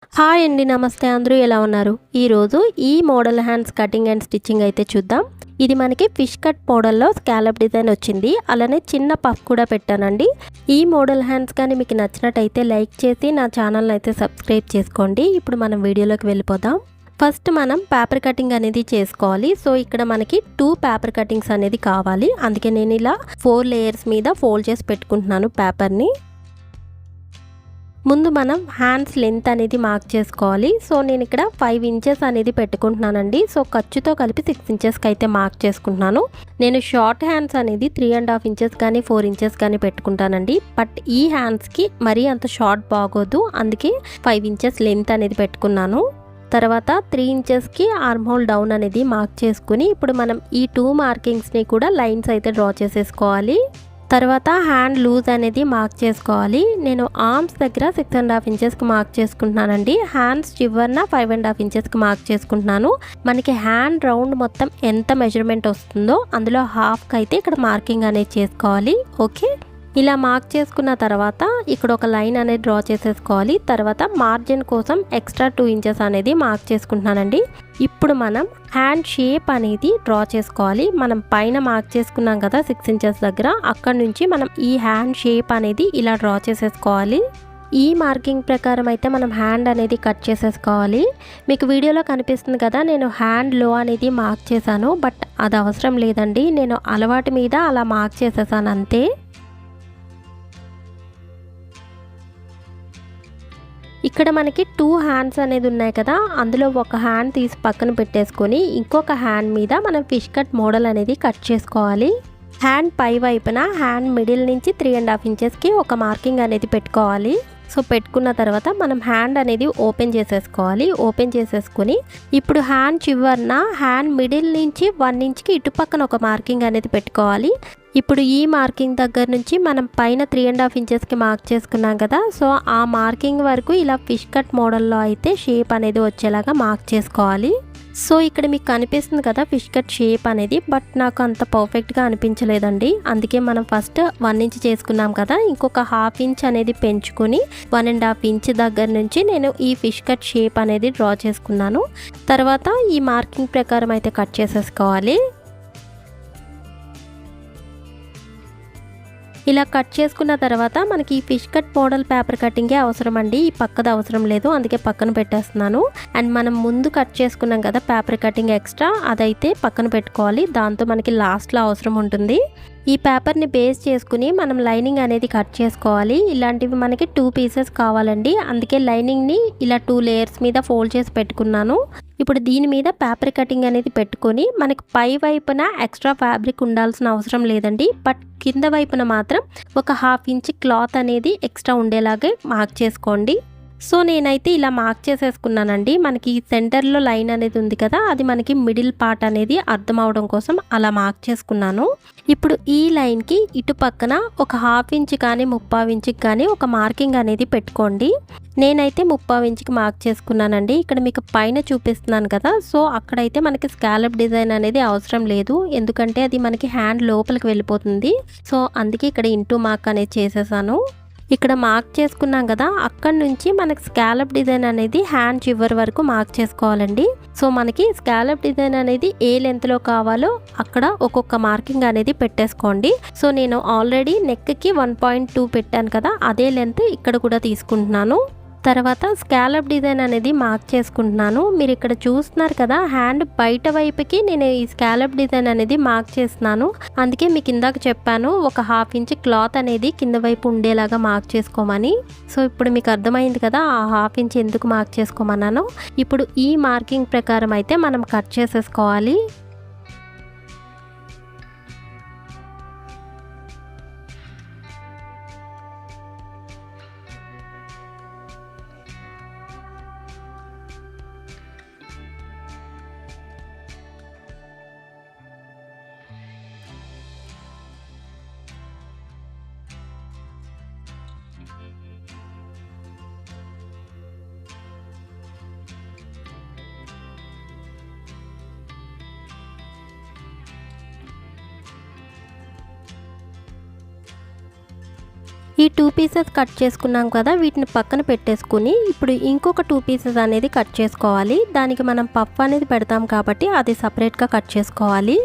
Hi అండి. నమస్తే. అందరూ ఎలా ఉన్నారు? ఈరోజు ఈ model hands cutting and stitching అయితే చూద్దాం. ఇది మనకి ఫిష్ కట్ మోడల్లో స్కాలప్ డిజైన్ వచ్చింది. అలానే చిన్న పఫ్ కూడా పెట్టానండి. ఈ మోడల్ హ్యాండ్స్ కానీ మీకు నచ్చినట్టయితే లైక్ చేసి నా ఛానల్ని అయితే సబ్స్క్రైబ్ చేసుకోండి. ఇప్పుడు మనం వీడియోలోకి వెళ్ళిపోదాం. ఫస్ట్ మనం పేపర్ కటింగ్ అనేది చేసుకోవాలి. సో ఇక్కడ మనకి 2 పేపర్ కటింగ్స్ అనేది కావాలి. అందుకే నేను ఇలా 4 లేయర్స్ మీద ఫోల్డ్ చేసి పెట్టుకుంటున్నాను పేపర్ని. ముందు మనం హ్యాండ్స్ లెంత్ అనేది మార్క్ చేసుకోవాలి. సో నేను ఇక్కడ 5 ఇంచెస్ అనేది పెట్టుకుంటున్నానండి. సో ఖర్చుతో కలిపి 6 ఇంచెస్కి అయితే మార్క్ చేసుకుంటున్నాను. నేను షార్ట్ హ్యాండ్స్ అనేది 3.5 ఇంచెస్ కానీ 4 ఇంచెస్ కానీ పెట్టుకుంటానండి. బట్ ఈ హ్యాండ్స్కి మరీ అంత షార్ట్ బాగోదు, అందుకే 5 ఇంచెస్ లెంత్ అనేది పెట్టుకున్నాను. తర్వాత 3 ఇంచెస్కి ఆర్మ్ హోల్ డౌన్ అనేది మార్క్ చేసుకుని ఇప్పుడు మనం ఈ 2 మార్కింగ్స్ని కూడా లైన్స్ అయితే డ్రా చేసేసుకోవాలి. తర్వాత హ్యాండ్ లూజ్ అనేది మార్క్ చేసుకోవాలి. నేను ఆర్మ్స్ దగ్గర 6.5 ఇంచెస్కి మార్క్ చేసుకుంటున్నానండి. హ్యాండ్స్ చివరన 5.5 ఇంచెస్కి మార్క్ చేసుకుంటున్నాను. మనకి హ్యాండ్ రౌండ్ మొత్తం ఎంత మెజర్మెంట్ వస్తుందో అందులో హాఫ్కి అయితే ఇక్కడ మార్కింగ్ అనేది చేసుకోవాలి. ఓకే, ఇలా మార్క్ చేసుకున్న తర్వాత ఇక్కడ ఒక లైన్ అనేది డ్రా చేసేసుకోవాలి. తర్వాత మార్జిన్ కోసం ఎక్స్ట్రా 2 ఇంచెస్ అనేది మార్క్ చేసుకుంటున్నానండి. ఇప్పుడు మనం హ్యాండ్ షేప్ అనేది డ్రా చేసుకోవాలి. మనం పైన మార్క్ చేసుకున్నాం కదా 6 ఇంచెస్ దగ్గర, అక్కడ నుంచి మనం ఈ హ్యాండ్ షేప్ అనేది ఇలా డ్రా చేసేసుకోవాలి. ఈ మార్కింగ్ ప్రకారం అయితే మనం హ్యాండ్ అనేది కట్ చేసేసుకోవాలి. మీకు వీడియోలో కనిపిస్తుంది కదా, నేను హ్యాండ్ లో అనేది మార్క్ చేశాను. బట్ అది అవసరం లేదండి, నేను అలవాటు మీద అలా మార్క్ చేసేసాను అంతే. ఇక్కడ మనకి 2 హ్యాండ్స్ అనేది ఉన్నాయి కదా, అందులో ఒక హ్యాండ్ తీసి పక్కన పెట్టేసుకొని ఇంకొక హ్యాండ్ మీద మనం ఫిష్ కట్ మోడల్ అనేది కట్ చేసుకోవాలి. హ్యాండ్ పై వైపున హ్యాండ్ మిడిల్ నుంచి 3.5 ఇంచెస్కి ఒక మార్కింగ్ అనేది పెట్టుకోవాలి. సో పెట్టుకున్న తర్వాత మనం హ్యాండ్ అనేది ఓపెన్ చేసేసుకోవాలి. ఓపెన్ చేసేసుకొని ఇప్పుడు హ్యాండ్ చివరన హ్యాండ్ మిడిల్ నుంచి 1 ఇంచ్కి ఇటు పక్కన ఒక మార్కింగ్ అనేది పెట్టుకోవాలి. ఇప్పుడు ఈ మార్కింగ్ దగ్గర నుంచి మనం పైన 3.5 ఇంచెస్కి మార్క్ చేసుకున్నాం కదా, సో ఆ మార్కింగ్ వరకు ఇలా ఫిష్ కట్ మోడల్లో అయితే షేప్ అనేది వచ్చేలాగా మార్క్ చేసుకోవాలి. సో ఇక్కడ మీకు కనిపిస్తుంది కదా ఫిష్ కట్ షేప్ అనేది, బట్ నాకు అంత పర్ఫెక్ట్గా అనిపించలేదండి. అందుకే మనం ఫస్ట్ 1 ఇంచ్ చేసుకున్నాం కదా, ఇంకొక హాఫ్ ఇంచ్ అనేది పెంచుకొని 1.5 ఇంచ్ దగ్గర నుంచి నేను ఈ ఫిష్ కట్ షేప్ అనేది డ్రా చేసుకున్నాను. తర్వాత ఈ మార్కింగ్ ప్రకారం అయితే కట్ చేసేసుకోవాలి. ఇలా కట్ చేసుకున్న తర్వాత మనకి ఈ ఫిష్ కట్ మోడల్ పేపర్ కటింగే అవసరం అండి, ఈ పక్కది అవసరం లేదు, అందుకే పక్కన పెట్టేస్తున్నాను. అండ్ మనం ముందు కట్ చేసుకున్నాం కదా పేపర్ కటింగ్ ఎక్స్ట్రా, అదైతే పక్కన పెట్టుకోవాలి. దాంతో మనకి లాస్ట్లో అవసరం ఉంటుంది. ఈ పేపర్ని బేస్ చేసుకుని మనం లైనింగ్ అనేది కట్ చేసుకోవాలి. ఇలాంటివి మనకి 2 పీసెస్ కావాలండి, అందుకే లైనింగ్ని ఇలా 2 లేయర్స్ మీద ఫోల్డ్ చేసి పెట్టుకున్నాను. ఇప్పుడు దీని మీద పేపర్ కటింగ్ అనేది పెట్టుకొని మనకి పై వైపున ఎక్స్ట్రా ఫ్యాబ్రిక్ ఉండాల్సిన అవసరం లేదండి, బట్ కింద వైపున మాత్రం ఒక హాఫ్ ఇంచ్ క్లాత్ అనేది ఎక్స్ట్రా ఉండేలాగే మార్క్ చేసుకోండి. సో నేనైతే ఇలా మార్క్ చేసేసుకున్నానండి. మనకి సెంటర్లో లైన్ అనేది ఉంది కదా, అది మనకి మిడిల్ పార్ట్ అనేది అర్థం అవడం కోసం అలా మార్క్ చేసుకున్నాను. ఇప్పుడు ఈ లైన్కి ఇటు పక్కన ఒక హాఫ్ ఇంచ్ కానీ 3/4 ఇంచ్కి కానీ ఒక మార్కింగ్ అనేది పెట్టుకోండి. నేనైతే 3/4 ఇంచ్కి మార్క్ చేసుకున్నానండి. ఇక్కడ మీకు పైన చూపిస్తున్నాను కదా, సో అక్కడైతే మనకి స్కాలప్ డిజైన్ అనేది అవసరం లేదు, ఎందుకంటే అది మనకి హ్యాండ్ లోపలికి వెళ్ళిపోతుంది. సో అందుకే ఇక్కడ ఇంటూ మార్క్ అనేది చేసేసాను. ఇక్కడ మార్క్ చేసుకున్నాం కదా, అక్కడ నుంచి మనకి స్కాలప్ డిజైన్ అనేది హ్యాండ్ చివరి వరకు మార్క్ చేసుకోవాలండి. సో మనకి స్కాలప్ డిజైన్ అనేది ఏ లెంత్లో కావాలో అక్కడ ఒక్కొక్క మార్కింగ్ అనేది పెట్టేసుకోండి. సో నేను ఆల్రెడీ నెక్కి 1.2 పెట్టాను కదా, అదే లెంత్ ఇక్కడ కూడా తీసుకుంటున్నాను. తర్వాత స్కాలప్ డిజైన్ అనేది మార్క్ చేసుకుంటున్నాను. మీరు ఇక్కడ చూస్తున్నారు కదా, హ్యాండ్ బయట వైపుకి నేను ఈ స్కాలప్ డిజైన్ అనేది మార్క్ చేస్తున్నాను. అందుకే మీకు ఇందాక చెప్పాను ఒక హాఫ్ ఇంచ్ క్లాత్ అనేది కింద వైపు ఉండేలాగా మార్క్ చేసుకోమని. సో ఇప్పుడు మీకు అర్థమైంది కదా ఆ హాఫ్ ఇంచ్ ఎందుకు మార్క్ చేసుకోమన్నాను. ఇప్పుడు ఈ మార్కింగ్ ప్రకారం అయితే మనం కట్ చేసేసుకోవాలి. ఈ 2 పీసెస్ కట్ చేసుకున్నాం కదా, వీటిని పక్కన పెట్టేసుకుని ఇప్పుడు ఇంకొక 2 పీసెస్ అనేది కట్ చేసుకోవాలి. దానికి మనం పఫ్ అనేది పెడతాం కాబట్టి అది సపరేట్గా కట్ చేసుకోవాలి.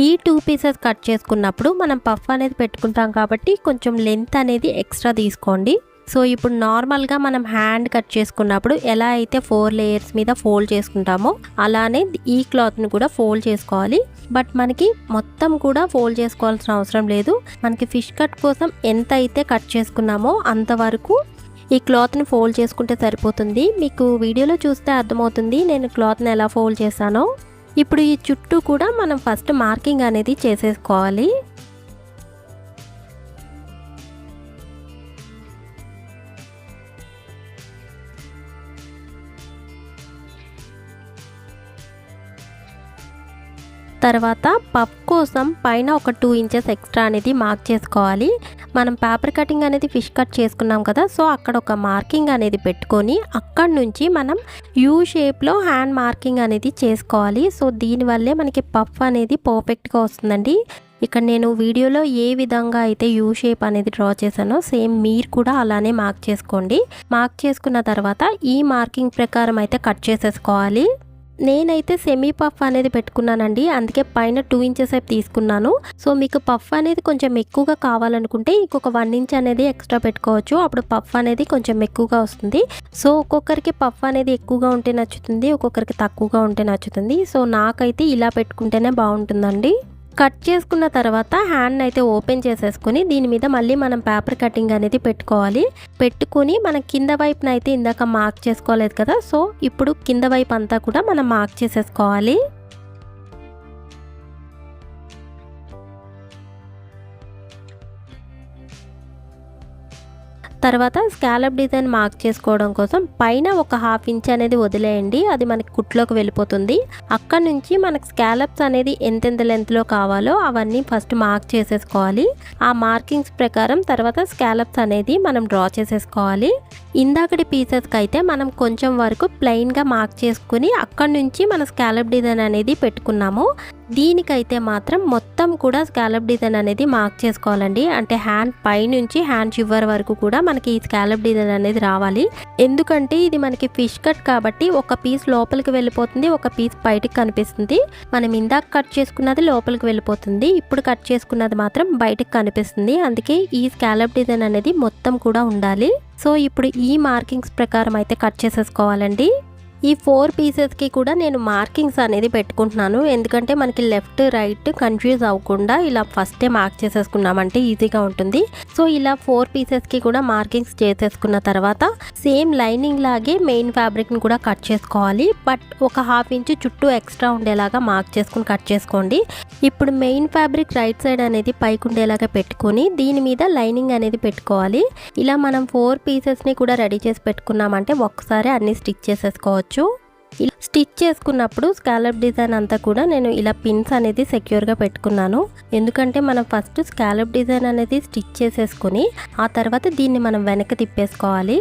ఈ 2 పీసెస్ కట్ చేసుకున్నప్పుడు మనం పఫ్ అనేది పెట్టుకుంటాం కాబట్టి కొంచెం లెంత్ అనేది ఎక్స్ట్రా తీసుకోండి. సో ఇప్పుడు నార్మల్గా మనం హ్యాండ్ కట్ చేసుకున్నప్పుడు ఎలా అయితే 4 లేయర్స్ మీద ఫోల్డ్ చేసుకుంటామో అలానే ఈ క్లాత్ని కూడా ఫోల్డ్ చేసుకోవాలి. బట్ మనకి మొత్తం కూడా ఫోల్డ్ చేసుకోవాల్సిన అవసరం లేదు. మనకి ఫిష్ కట్ కోసం ఎంత అయితే కట్ చేసుకున్నామో అంతవరకు ఈ క్లాత్ని ఫోల్డ్ చేసుకుంటే సరిపోతుంది. మీకు వీడియోలో చూస్తే అర్థమవుతుంది నేను క్లాత్ని ఎలా ఫోల్డ్ చేశానో. ఇప్పుడు ఈ చుట్టూ కూడా మనం ఫస్ట్ మార్కింగ్ అనేది చేసేసుకోవాలి. తర్వాత పఫ్ కోసం పైన ఒక 2 ఇంచెస్ ఎక్స్ట్రా అనేది మార్క్ చేసుకోవాలి. మనం పేపర్ కటింగ్ అనేది ఫిష్ కట్ చేసుకున్నాం కదా, సో అక్కడ ఒక మార్కింగ్ అనేది పెట్టుకొని అక్కడ నుంచి మనం యూ షేప్లో హ్యాండ్ మార్కింగ్ అనేది చేసుకోవాలి. సో దీనివల్లే మనకి పఫ్ అనేది పర్ఫెక్ట్గా వస్తుందండి. ఇక్కడ నేను వీడియోలో ఏ విధంగా అయితే యూ షేప్ అనేది డ్రా చేశానో సేమ్ మీరు కూడా అలానే మార్క్ చేసుకోండి. మార్క్ చేసుకున్న తర్వాత ఈ మార్కింగ్ ప్రకారం అయితే కట్ చేసేసుకోవాలి. నేనైతే సెమీ పఫ్ అనేది పెట్టుకున్నానండి, అందుకే పైన 2 ఇంచెస్ అయితే తీసుకున్నాను. సో మీకు పఫ్ అనేది కొంచెం ఎక్కువగా కావాలనుకుంటే ఇంకొక 1 ఇంచ్ అనేది ఎక్స్ట్రా పెట్టుకోవచ్చు. అప్పుడు పఫ్ అనేది కొంచెం ఎక్కువగా వస్తుంది. సో ఒక్కొక్కరికి పఫ్ అనేది ఎక్కువగా ఉంటే నచ్చుతుంది, ఒక్కొక్కరికి తక్కువగా ఉంటే నచ్చుతుంది. సో నాకైతే ఇలా పెట్టుకుంటేనే బాగుంటుందండి. కట్ చేసుకున్న తర్వాత హ్యాండ్ అయితే ఓపెన్ చేసేసుకొని దీని మీద మళ్ళీ మనం పేపర్ కటింగ్ అనేది పెట్టుకోవాలి. పెట్టుకొని మనం కింద వైపున అయితే ఇందాక మార్క్ చేసుకోలేదు కదా, సో ఇప్పుడు కింద వైపు అంతా కూడా మనం మార్క్ చేసేసుకోవాలి. తర్వాత స్కాలప్ డిజైన్ మార్క్ చేసుకోవడం కోసం పైన ఒక 1/2 ఇంచ్ అనేది వదిలేయండి, అది మనకి కుట్లోకి వెళ్ళిపోతుంది. అక్కడ నుంచి మనకు స్కాలప్స్ అనేది ఎంతెంత లెంత్లో కావాలో అవన్నీ ఫస్ట్ మార్క్ చేసేసుకోవాలి. ఆ మార్కింగ్స్ ప్రకారం తర్వాత స్కాలప్స్ అనేది మనం డ్రా చేసేసుకోవాలి. ఇందాకటి పీసెస్కి అయితే మనం కొంచెం వరకు ప్లెయిన్గా మార్క్ చేసుకుని అక్కడ నుంచి మన స్కాలప్ డిజైన్ అనేది పెట్టుకున్నాము. దీనికైతే మాత్రం మొత్తం కూడా స్కాలప్ డిజైన్ అనేది మార్క్ చేసుకోవాలండి. అంటే హ్యాండ్ పై నుంచి హ్యాండ్ చివరి వరకు కూడా మనకి ఈ స్కాలప్ డిజైన్ అనేది రావాలి. ఎందుకంటే ఇది మనకి ఫిష్ కట్ కాబట్టి ఒక పీస్ లోపలికి వెళ్ళిపోతుంది, ఒక పీస్ బయటికి కనిపిస్తుంది. మనం ఇందాక కట్ చేసుకున్నది లోపలికి వెళ్ళిపోతుంది, ఇప్పుడు కట్ చేసుకున్నది మాత్రం బయటికి కనిపిస్తుంది. అందుకే ఈ స్కాలప్ డిజైన్ అనేది మొత్తం కూడా ఉండాలి. సో ఇప్పుడు ఈ మార్కింగ్స్ ప్రకారం అయితే కట్ చేసేసుకోవాలండి. ఈ 4 పీసెస్కి కూడా నేను మార్కింగ్స్ అనేది పెట్టుకుంటున్నాను, ఎందుకంటే మనకి లెఫ్ట్ రైట్ కన్ఫ్యూజ్ అవ్వకుండా ఇలా ఫస్టే మార్క్ చేసేసుకున్నామంటే ఈజీగా ఉంటుంది. సో ఇలా 4 పీసెస్కి కూడా మార్కింగ్స్ చేసేసుకున్న తర్వాత సేమ్ లైనింగ్ లాగే మెయిన్ ఫ్యాబ్రిక్ని కూడా కట్ చేసుకోవాలి. బట్ ఒక 1/2 ఇంచ్ చుట్టూ ఎక్స్ట్రా ఉండేలాగా మార్క్ చేసుకుని కట్ చేసుకోండి. ఇప్పుడు మెయిన్ ఫ్యాబ్రిక్ రైట్ సైడ్ అనేది పైకి ఉండేలాగా పెట్టుకొని దీని మీద లైనింగ్ అనేది పెట్టుకోవాలి. ఇలా మనం 4 పీసెస్ని కూడా రెడీ చేసి పెట్టుకున్నామంటే ఒక్కసారి అన్ని స్టిచ్ చేసేసుకోవచ్చు. ఇలా స్టిచ్ చేసుకున్నప్పుడు స్కాలప్ డిజైన్ అంతా కూడా నేను ఇలా పిన్స్ అనేది సెక్యూర్గా పెట్టుకున్నాను. ఎందుకంటే మనం ఫస్ట్ స్కాలప్ డిజైన్ అనేది స్టిచ్ చేసేసుకొని ఆ తర్వాత దీన్ని మనం వెనక్కి తిప్పేసుకోవాలి.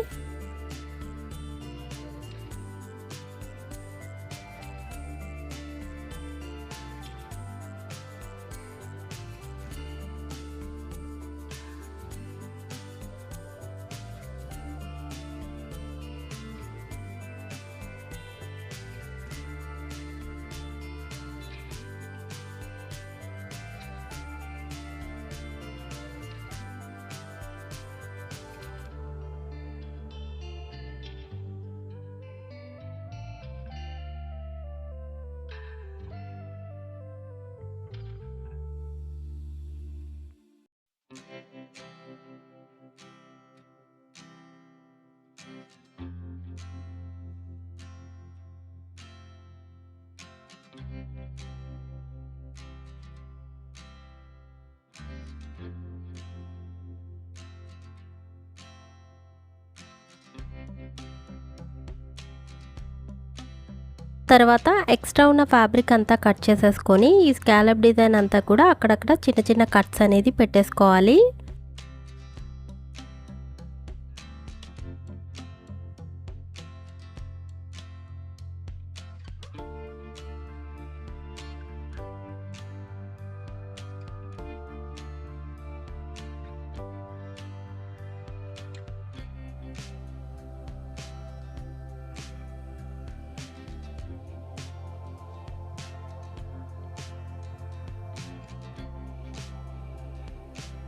తర్వాత ఎక్స్ట్రా ఉన్న ఫ్యాబ్రిక్ అంతా కట్ చేసేసుకొని ఈ స్కాలప్ డిజైన్ అంతా కూడా అక్కడక్కడ చిన్న చిన్న కట్స్ అనేది పెట్టేసుకోవాలి.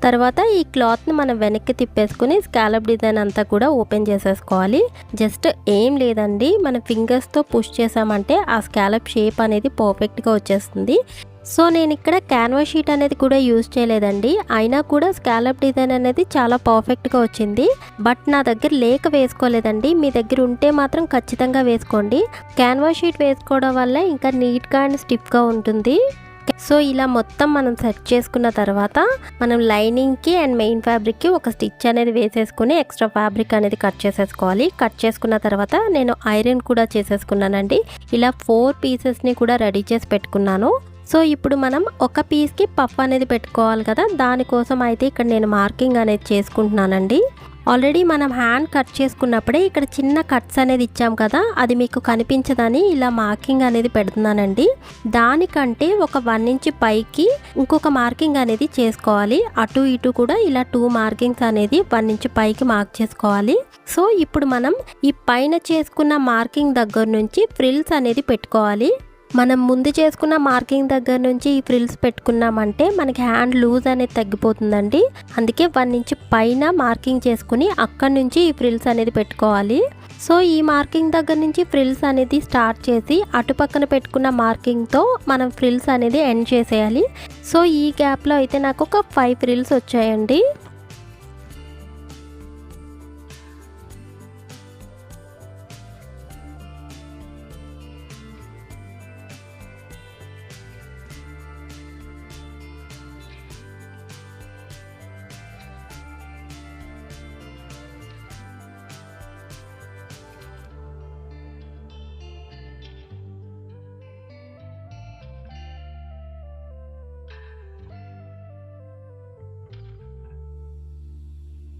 తర్వాత ఈ క్లాత్ని మనం వెనక్కి తిప్పేసుకుని స్కాలప్ డిజైన్ అంతా కూడా ఓపెన్ చేసేసుకోవాలి. జస్ట్ ఏం లేదండి, మన ఫింగర్స్తో పుష్ చేసామంటే ఆ స్కాలప్ షేప్ అనేది పర్ఫెక్ట్గా వచ్చేస్తుంది. సో నేను ఇక్కడ క్యాన్వాస్ షీట్ అనేది కూడా యూజ్ చేయలేదండి, అయినా కూడా స్కాలప్ డిజైన్ అనేది చాలా పర్ఫెక్ట్గా వచ్చింది. బట్ నా దగ్గర లేక వేసుకోలేదండి, మీ దగ్గర ఉంటే మాత్రం ఖచ్చితంగా వేసుకోండి. క్యాన్వాస్ షీట్ వేసుకోవడం వల్ల ఇంకా నీట్గా అండ్ స్టిఫ్గా ఉంటుంది. సో ఇలా మొత్తం మనం సెట్ చేసుకున్న తర్వాత మనం లైనింగ్కి అండ్ మెయిన్ ఫ్యాబ్రిక్కి ఒక స్టిచ్ అనేది వేసేసుకుని ఎక్స్ట్రా ఫ్యాబ్రిక్ అనేది కట్ చేసేసుకోవాలి. కట్ చేసుకున్న తర్వాత నేను ఐరన్ కూడా చేసేసుకున్నానండి. ఇలా 4 పీసెస్ని కూడా రెడీ చేసి పెట్టుకున్నాను. సో ఇప్పుడు మనం ఒక పీస్కి పఫ్ అనేది పెట్టుకోవాలి కదా, దానికోసం అయితే ఇక్కడ నేను మార్కింగ్ అనేది చేసుకుంటున్నానండి. ఆల్రెడీ మనం హ్యాండ్ కట్ చేసుకున్నప్పుడే ఇక్కడ చిన్న కట్స్ అనేది ఇచ్చాం కదా, అది మీకు కనిపించదని ఇలా మార్కింగ్ అనేది పెడుతున్నానండి. దానికంటే ఒక 1 ఇంచ్ పైకి ఇంకొక మార్కింగ్ అనేది చేసుకోవాలి. అటు ఇటు కూడా ఇలా 2 మార్కింగ్స్ అనేది 1 ఇంచ్ పైకి మార్క్ చేసుకోవాలి. సో ఇప్పుడు మనం ఈ పైన చేసుకున్న మార్కింగ్ దగ్గర నుంచి ఫ్రిల్స్ అనేది పెట్టుకోవాలి. మనం ముందు చేసుకున్న మార్కింగ్ దగ్గర నుంచి ఈ ఫ్రిల్స్ పెట్టుకున్నామంటే మనకి హ్యాండ్ లూజ్ అనేది తగ్గిపోతుందండి. అందుకే 1 ఇంచ్ పైన మార్కింగ్ చేసుకుని అక్కడి నుంచి ఈ ఫ్రిల్స్ అనేది పెట్టుకోవాలి. సో ఈ మార్కింగ్ దగ్గర నుంచి ఫ్రిల్స్ అనేది స్టార్ట్ చేసి అటుపక్కన పెట్టుకున్న మార్కింగ్తో మనం ఫ్రిల్స్ అనేది ఎండ్ చేసేయాలి. సో ఈ గ్యాప్లో అయితే నాకు ఒక 5 ఫ్రిల్స్ వచ్చాయండి.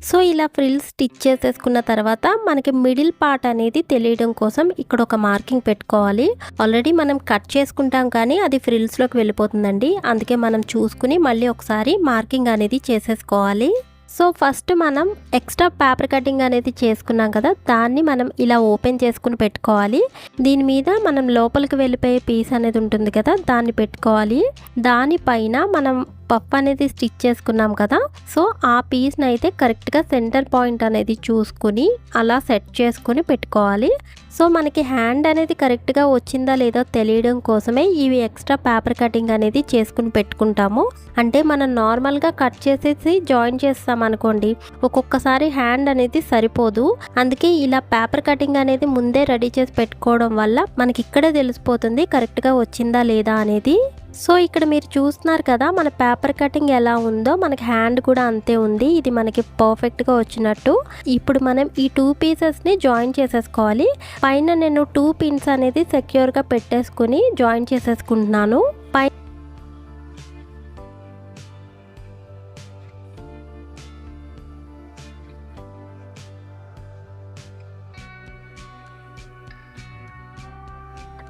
సో ఇలా ఫ్రిల్స్ స్టిచ్ చేసేసుకున్న తర్వాత మనకి మిడిల్ పార్ట్ అనేది తెలియడం కోసం ఇక్కడ ఒక మార్కింగ్ పెట్టుకోవాలి. ఆల్రెడీ మనం కట్ చేసుకుంటాం కానీ అది ఫ్రిల్స్లోకి వెళ్ళిపోతుందండి, అందుకే మనం చూసుకుని మళ్ళీ ఒకసారి మార్కింగ్ అనేది చేసేసుకోవాలి. సో ఫస్ట్ మనం ఎక్స్ట్రా పేపర్ కటింగ్ అనేది చేసుకున్నాం కదా, దాన్ని మనం ఇలా ఓపెన్ చేసుకుని పెట్టుకోవాలి. దీని మీద మనం లోపలికి వెళ్ళిపోయే పీస్ అనేది ఉంటుంది కదా, దాన్ని పెట్టుకోవాలి. దానిపైన మనం పఫ్ అనేది స్టిచ్ చేసుకున్నాం కదా, సో ఆ పీస్ని అయితే కరెక్ట్గా సెంటర్ పాయింట్ అనేది చూసుకుని అలా సెట్ చేసుకుని పెట్టుకోవాలి. సో మనకి హ్యాండ్ అనేది కరెక్ట్గా వచ్చిందా లేదో తెలియడం కోసమే ఇవి ఎక్స్ట్రా పేపర్ కటింగ్ అనేది చేసుకుని పెట్టుకుంటాము. అంటే మనం నార్మల్గా కట్ చేసేసి జాయిన్ చేస్తాం అనుకోండి, ఒక్కొక్కసారి హ్యాండ్ అనేది సరిపోదు. అందుకే ఇలా పేపర్ కటింగ్ అనేది ముందే రెడీ చేసి పెట్టుకోవడం వల్ల మనకి ఇక్కడే తెలిసిపోతుంది కరెక్ట్గా వచ్చిందా లేదా అనేది. సో ఇక్కడ మీరు చూస్తున్నారు కదా, మన పేపర్ కటింగ్ ఎలా ఉందో మనకి హ్యాండ్ కూడా అంతే ఉంది. ఇది మనకి పర్ఫెక్ట్గా వచ్చినట్టు. ఇప్పుడు మనం ఈ 2 పీసెస్ని జాయిన్ చేసేసుకోవాలి. పైన నేను 2 పిన్స్ అనేది సెక్యూర్గా పెట్టేసుకుని జాయిన్ చేసేసుకుంటున్నాను.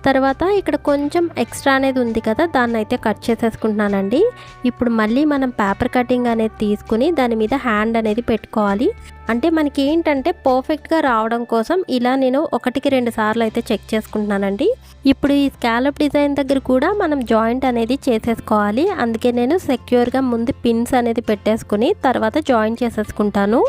తర్వాత ఇక్కడ కొంచెం ఎక్స్ట్రా అనేది ఉంది కదా, దాన్ని అయితే కట్ చేసేసుకుంటున్నానండి. ఇప్పుడు మళ్ళీ మనం పేపర్ కటింగ్ అనేది తీసుకుని దాని మీద హ్యాండ్ అనేది పెట్టుకోవాలి. అంటే మనకి ఏంటంటే పర్ఫెక్ట్గా రావడం కోసం ఇలా నేను 1కి 2 సార్లు అయితే చెక్ చేసుకుంటున్నానండి. ఇప్పుడు ఈ స్కాలప్ డిజైన్ దగ్గర కూడా మనం జాయింట్ అనేది చేసేసుకోవాలి. అందుకే నేను సెక్యూర్గా ముందు పిన్స్ అనేది పెట్టేసుకుని తర్వాత జాయిన్ చేసేసుకుంటాను.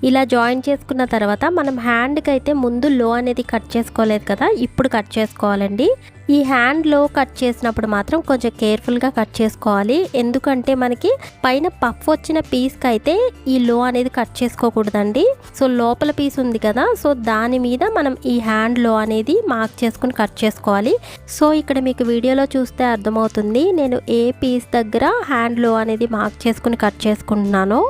ఇలా జాయిన్ చేసుకున్న తర్వాత మనం హ్యాండ్కి అయితే ముందు లో అనేది కట్ చేసుకోలేదు కదా, ఇప్పుడు కట్ చేసుకోవాలండి. ఈ హ్యాండ్ లో కట్ చేసినప్పుడు మాత్రం కొంచెం కేర్ఫుల్గా కట్ చేసుకోవాలి. ఎందుకంటే మనకి పైన పఫ్ వచ్చిన పీస్కి అయితే ఈ లో అనేది కట్ చేసుకోకూడదండి. సో లోపల పీస్ ఉంది కదా, సో దాని మీద మనం ఈ హ్యాండ్ లో అనేది మార్క్ చేసుకుని కట్ చేసుకోవాలి. సో ఇక్కడ మీకు వీడియోలో చూస్తే అర్థమవుతుంది నేను ఏ పీస్ దగ్గర హ్యాండ్ లో అనేది మార్క్ చేసుకుని కట్ చేసుకుంటున్నాను.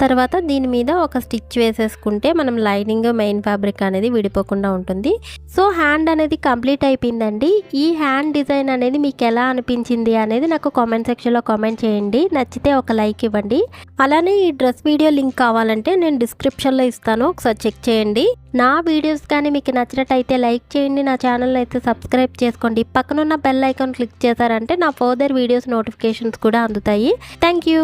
తర్వాత దీని మీద ఒక స్టిచ్ వేసేసుకుంటే మనం లైనింగ్ మెయిన్ ఫ్యాబ్రిక్ అనేది విడిపోకుండా ఉంటుంది. సో హ్యాండ్ అనేది కంప్లీట్ అయిపోయిందండి. ఈ హ్యాండ్ డిజైన్ అనేది మీకు ఎలా అనిపించింది అనేది నాకు కామెంట్ సెక్షన్లో కామెంట్ చేయండి. నచ్చితే ఒక లైక్ ఇవ్వండి. అలానే ఈ డ్రెస్ వీడియో లింక్ కావాలంటే నేను డిస్క్రిప్షన్లో ఇస్తాను, ఒకసారి చెక్ చేయండి. నా వీడియోస్ కానీ మీకు నచ్చినట్టయితే లైక్ చేయండి, నా ఛానల్ అయితే సబ్స్క్రైబ్ చేసుకోండి. పక్కనున్న బెల్ ఐకాన్ క్లిక్ చేశారంటే నా ఫర్దర్ వీడియోస్ నోటిఫికేషన్స్ కూడా అందుతాయి. Thank you.